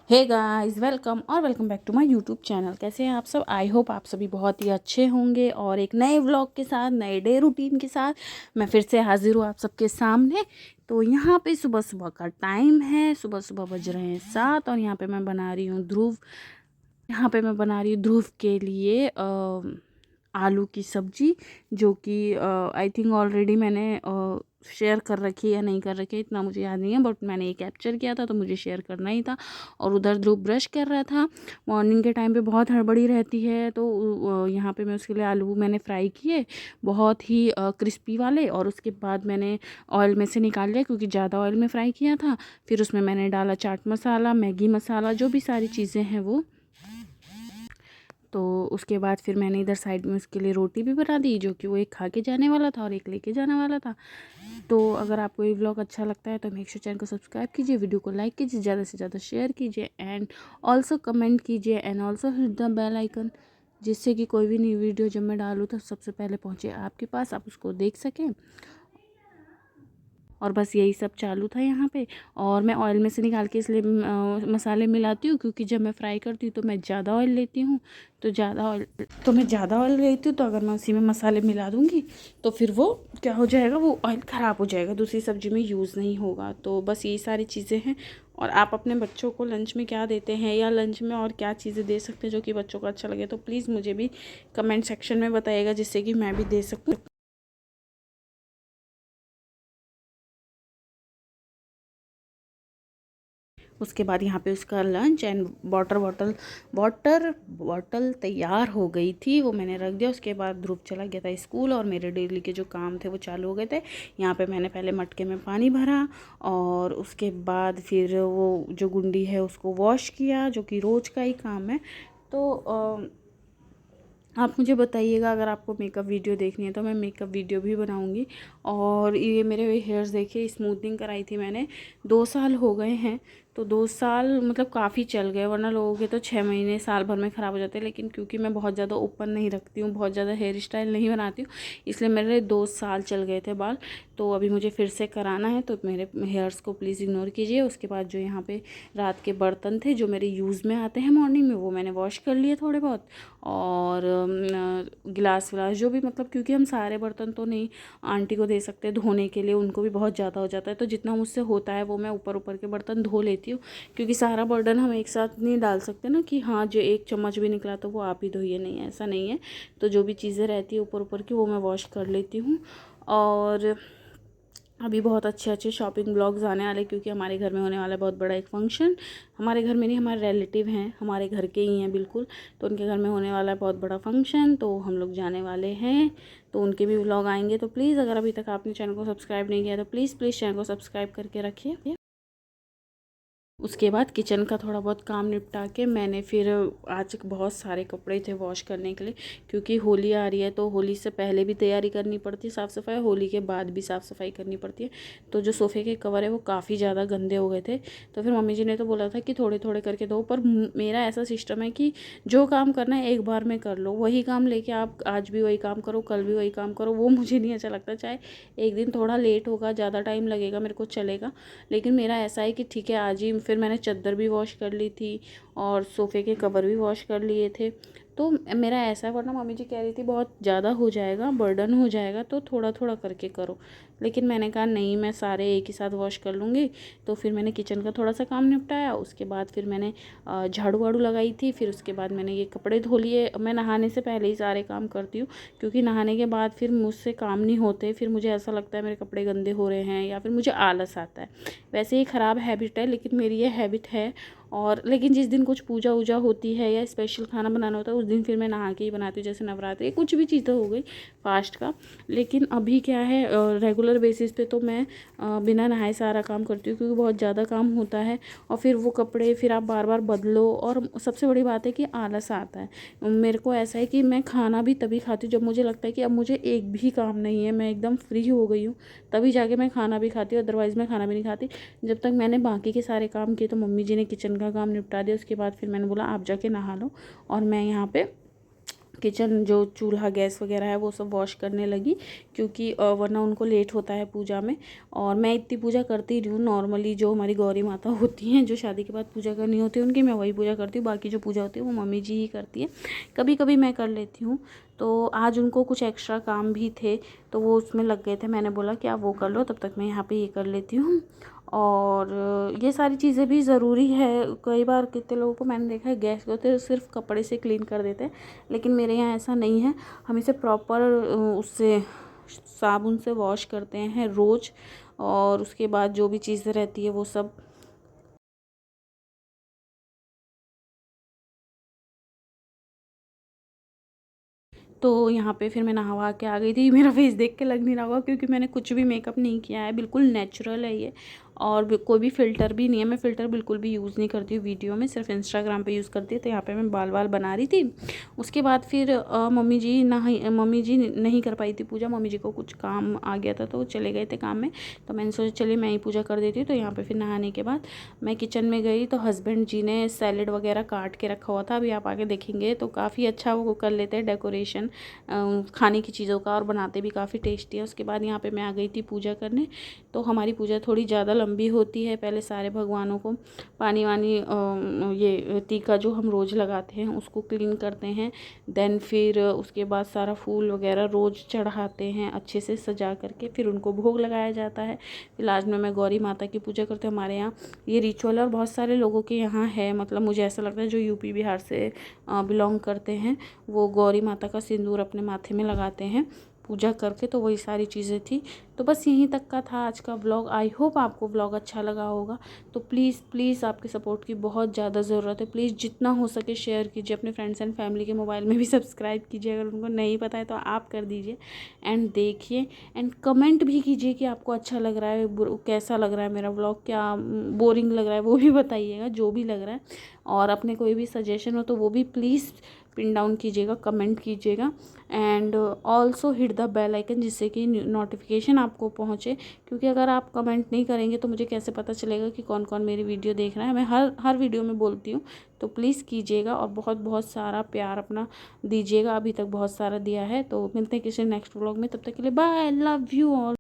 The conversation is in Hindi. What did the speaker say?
Hey guys, welcome back to my YouTube channel. कैसे हैं आप सब? आई होप आप सभी बहुत ही अच्छे होंगे और एक नए व्लॉग के साथ, नए डे रूटीन के साथ मैं फिर से हाजिर हूँ आप सबके सामने। तो यहाँ पे सुबह सुबह का टाइम है, सुबह सुबह बज रहे हैं 7 और यहाँ पे मैं बना रही हूँ ध्रुव के लिए आलू की सब्जी, जो कि आई थिंक ऑलरेडी मैंने शेयर कर रखी है या नहीं कर रखी है इतना मुझे याद नहीं है, बट मैंने ये कैप्चर किया था तो मुझे शेयर करना ही था। और उधर ध्रुव ब्रश कर रहा था। मॉर्निंग के टाइम पे बहुत हड़बड़ी रहती है, तो यहाँ पे मैं उसके लिए आलू मैंने फ्राई किए, बहुत ही क्रिस्पी वाले। और उसके बाद मैंने ऑयल में से निकाल लिया क्योंकि ज़्यादा ऑयल में फ्राई किया था। फिर उसमें मैंने डाला चाट मसाला, मैगी मसाला, जो भी सारी चीज़ें हैं वो। तो उसके बाद फिर मैंने इधर साइड में उसके लिए रोटी भी बना दी, जो कि वो एक खा के जाने वाला था और एक लेके जाने वाला था। तो अगर आपको ये व्लॉग अच्छा लगता है तो मेक श्योर चैनल को सब्सक्राइब कीजिए, वीडियो को लाइक कीजिए, ज़्यादा से ज़्यादा शेयर कीजिए एंड ऑल्सो कमेंट कीजिए and also hit the bell icon, जिससे कि कोई भी नई वीडियो जब मैं डालूँ तो सबसे पहले पहुँचे आपके पास, आप उसको देख सकें। और बस यही सब चालू था यहाँ पे। और मैं ऑयल में से निकाल के इसलिए मसाले मिलाती हूँ क्योंकि जब मैं फ्राई करती हूँ तो मैं ज़्यादा ऑयल लेती हूँ। मैं ज़्यादा ऑयल लेती हूँ, तो अगर मैं उसी में मसाले मिला दूँगी तो फिर वो क्या हो जाएगा, वो ऑयल ख़राब हो जाएगा, दूसरी सब्ज़ी में यूज़ नहीं होगा। तो बस यही सारी चीज़ें हैं। और आप अपने बच्चों को लंच में क्या देते हैं, या लंच में और क्या चीज़ें दे सकते हैं जो कि बच्चों को अच्छा लगे, तो प्लीज़ मुझे भी कमेंट सेक्शन में बताइएगा, जिससे कि मैं भी दे सकूँ। उसके बाद यहाँ पे उसका लंच एंड वाटर बॉटल तैयार हो गई थी, वो मैंने रख दिया। उसके बाद ध्रुव चला गया था स्कूल और मेरे डेली के जो काम थे वो चालू हो गए थे। यहाँ पे मैंने पहले मटके में पानी भरा और उसके बाद फिर वो जो गुंडी है उसको वॉश किया, जो कि रोज़ का ही काम है। तो आप मुझे बताइएगा, अगर आपको मेकअप वीडियो देखनी है तो मैं मेकअप वीडियो भी बनाऊंगी। और ये मेरे हेयर्स देखिए, स्मूथनिंग कराई थी मैंने, 2 साल हो गए हैं। तो 2 साल मतलब काफ़ी चल गए, वरना लोगों के तो 6 महीने साल भर में ख़राब हो जाते हैं। लेकिन क्योंकि मैं बहुत ज़्यादा ओपन नहीं रखती हूँ, बहुत ज़्यादा हेयर स्टाइल नहीं बनाती हूँ, इसलिए मेरे 2 साल चल गए थे बाल। तो अभी मुझे फिर से कराना है, तो मेरे हेयर्स को प्लीज़ इग्नोर कीजिए। उसके बाद जो यहाँ पे रात के बर्तन थे जो मेरे यूज़ में आते हैं मॉर्निंग में, वो मैंने वॉश कर लिए थोड़े बहुत। और गिलास विलास जो भी, मतलब क्योंकि हम सारे बर्तन तो नहीं आंटी को दे सकते धोने के लिए, उनको भी बहुत ज़्यादा हो जाता है। तो जितना मुझसे होता है वो मैं ऊपर ऊपर के बर्तन धो लेती हूँ, क्योंकि सारा बर्डन हम एक साथ नहीं डाल सकते ना, कि हाँ जो एक चम्मच भी निकला तो वो आप ही धोइए, नहीं ऐसा नहीं है। तो जो भी चीज़ें रहती है ऊपर ऊपर की वो मैं वॉश कर लेती हूँ। और अभी बहुत अच्छे अच्छे शॉपिंग ब्लॉग्स आने वाले, क्योंकि हमारे घर में होने वाला है बहुत बड़ा एक फंक्शन। हमारे घर में नहीं, हमारे रिलेटिव हैं, हमारे घर के ही हैं बिल्कुल। तो उनके घर में होने वाला है बहुत बड़ा फंक्शन, तो हम लोग जाने वाले हैं। तो उनके भी व्लॉग आएंगे। तो प्लीज़ अगर अभी तक आपने चैनल को सब्सक्राइब नहीं किया तो प्लीज़ प्लीज़ चैनल को सब्सक्राइब करके रखिए। उसके बाद किचन का थोड़ा बहुत काम निपटा के मैंने फिर, आज बहुत सारे कपड़े थे वॉश करने के लिए, क्योंकि होली आ रही है। तो होली से पहले भी तैयारी करनी पड़ती है साफ़ सफाई, होली के बाद भी साफ़ सफाई करनी पड़ती है। तो जो सोफ़े के कवर है वो काफ़ी ज़्यादा गंदे हो गए थे। तो फिर मम्मी जी ने तो बोला था कि थोड़े थोड़े करके दो, पर मेरा ऐसा सिस्टम है कि जो काम करना है एक बार में कर लो, वही काम लेके आप आज भी वही काम करो, कल भी वही काम करो, वो मुझे नहीं अच्छा लगता। चाहे एक दिन थोड़ा लेट होगा, ज़्यादा टाइम लगेगा, मेरे को चलेगा। लेकिन मेरा ऐसा है कि ठीक है आज ही। फिर मैंने चादर भी वॉश कर ली थी और सोफ़े के कवर भी वॉश कर लिए थे। तो मेरा ऐसा है, वरना मम्मी जी कह रही थी बहुत ज़्यादा हो जाएगा, बर्डन हो जाएगा, तो थोड़ा थोड़ा करके करो। लेकिन मैंने कहा नहीं, मैं सारे एक ही साथ वॉश कर लूँगी। तो फिर मैंने किचन का थोड़ा सा काम निपटाया, उसके बाद फिर मैंने झाड़ू वाड़ू लगाई थी। फिर उसके बाद मैंने ये कपड़े धो लिए। मैं नहाने से पहले ही सारे काम करती हूँ, क्योंकि नहाने के बाद फिर मुझसे काम नहीं होते। फिर मुझे ऐसा लगता है मेरे कपड़े गंदे हो रहे हैं, या फिर मुझे आलस आता है। वैसे ही ख़राब हैबिट है, लेकिन मेरी ये हैबिट है। और लेकिन जिस दिन कुछ पूजा वूजा होती है या स्पेशल खाना बनाना होता है, उस दिन फिर मैं नहा के ही बनाती हूँ, जैसे नवरात्रि कुछ भी चीज़ तो हो गई फास्ट का। लेकिन अभी क्या है, रेगुलर बेसिस पे तो मैं बिना नहाए सारा काम करती हूँ, क्योंकि बहुत ज़्यादा काम होता है। और फिर वो कपड़े फिर आप बार बार बदलो, और सबसे बड़ी बात है कि आलस आता है। मेरे को ऐसा है कि मैं खाना भी तभी खाती हूँ जब मुझे लगता है कि अब मुझे एक भी काम नहीं है, मैं एकदम फ्री हो गई हूँ, तभी जाके मैं खाना भी खाती हूँ। अदरवाइज़ मैं खाना भी नहीं खाती। जब तक मैंने बाकी के सारे काम किए, तो मम्मी जी ने किचन का काम निपटा दिया। उसके बाद फिर मैंने बोला आप जाके नहा लो, और मैं यहाँ पे किचन जो चूल्हा गैस वगैरह है वो सब वॉश करने लगी, क्योंकि वरना उनको लेट होता है पूजा में। और मैं इतनी पूजा करती नहीं हूँ, नॉर्मली जो हमारी गौरी माता होती हैं जो शादी के बाद पूजा करनी होती है उनकी, मैं वही पूजा करती हूँ। बाकी जो पूजा होती है वो मम्मी जी ही करती है, कभी कभी मैं कर लेती हूँ। तो आज उनको कुछ एक्स्ट्रा काम भी थे तो वो उसमें लग गए थे। मैंने बोला कि आप वो कर लो, तब तक मैं यहाँ पर ये कर लेती हूँ। और ये सारी चीज़ें भी ज़रूरी है। कई बार कितने लोगों को मैंने देखा है गैस को तो सिर्फ कपड़े से क्लीन कर देते हैं, लेकिन मेरे यहाँ ऐसा नहीं है। हम इसे प्रॉपर उससे साबुन से वॉश करते हैं रोज़, और उसके बाद जो भी चीज़ें रहती है वो सब। तो यहाँ पे फिर मैं नहा के आ गई थी। मेरा फेस देख के लग नहीं रहा होगा क्योंकि मैंने कुछ भी मेकअप नहीं किया है, बिल्कुल नेचुरल है ये। और कोई भी फ़िल्टर भी नहीं है, मैं फ़िल्टर बिल्कुल भी यूज़ नहीं करती हूँ वीडियो में, सिर्फ इंस्टाग्राम पे यूज़ करती हूँ। तो यहाँ पे मैं बाल बना रही थी। उसके बाद फिर मम्मी जी नहीं कर पाई थी पूजा, मम्मी जी को कुछ काम आ गया था तो वो चले गए थे काम में। तो मैंने सोचा चलिए मैं ही पूजा कर देती हूँ। तो यहाँ पर फिर नहाने के बाद मैं किचन में गई तो हस्बैंड जी ने सैलेड वगैरह काट के रखा हुआ था, अभी आप आगे देखेंगे। तो काफ़ी अच्छा वो कर लेते हैं डेकोरेशन खाने की चीज़ों का, और बनाते भी काफ़ी टेस्टी है। उसके बाद यहाँ पे मैं आ गई थी पूजा करने। तो हमारी पूजा थोड़ी ज़्यादा लंबी होती है। पहले सारे भगवानों को पानी वानी ये टीका जो हम रोज़ लगाते हैं उसको क्लीन करते हैं। देन फिर उसके बाद सारा फूल वगैरह रोज़ चढ़ाते हैं अच्छे से सजा करके, फिर उनको भोग लगाया जाता है। फिर लास्ट में मैं गौरी माता की पूजा करती हूँ। हमारे यहाँ ये रिचुअल है और बहुत सारे लोगों के यहाँ है, मतलब मुझे ऐसा लगता है जो यूपी बिहार से बिलोंग करते हैं वो गौरी माता का सिंदूर अपने माथे में लगाते हैं पूजा करके। तो वही सारी चीज़ें थी। तो बस यहीं तक का था आज का व्लॉग। आई होप आपको व्लॉग अच्छा लगा होगा। तो प्लीज़ प्लीज़ आपके सपोर्ट की बहुत ज़्यादा ज़रूरत है। प्लीज़ जितना हो सके शेयर कीजिए, अपने फ्रेंड्स एंड फैमिली के मोबाइल में भी सब्सक्राइब कीजिए, अगर उनको नहीं पता है तो आप कर दीजिए। एंड देखिए एंड कमेंट भी कीजिए कि आपको अच्छा लग रहा है, कैसा लग रहा है मेरा व्लॉग, क्या बोरिंग लग रहा है वो भी बताइएगा, जो भी लग रहा है। और अपने कोई भी सजेशन हो तो वो भी प्लीज़ पिन डाउन कीजिएगा, कमेंट कीजिएगा। And also hit the bell icon, जिससे कि नोटिफिकेशन आपको पहुंचे, क्योंकि अगर आप कमेंट नहीं करेंगे तो मुझे कैसे पता चलेगा कि कौन कौन मेरी वीडियो देख रहा है। मैं हर वीडियो में बोलती हूँ, तो प्लीज़ कीजिएगा और बहुत बहुत सारा प्यार अपना दीजिएगा। अभी तक बहुत सारा दिया है। तो मिलते हैं किसी नेक्स्ट व्लॉग में, तब तक के लिए बाय, लव यू ऑल।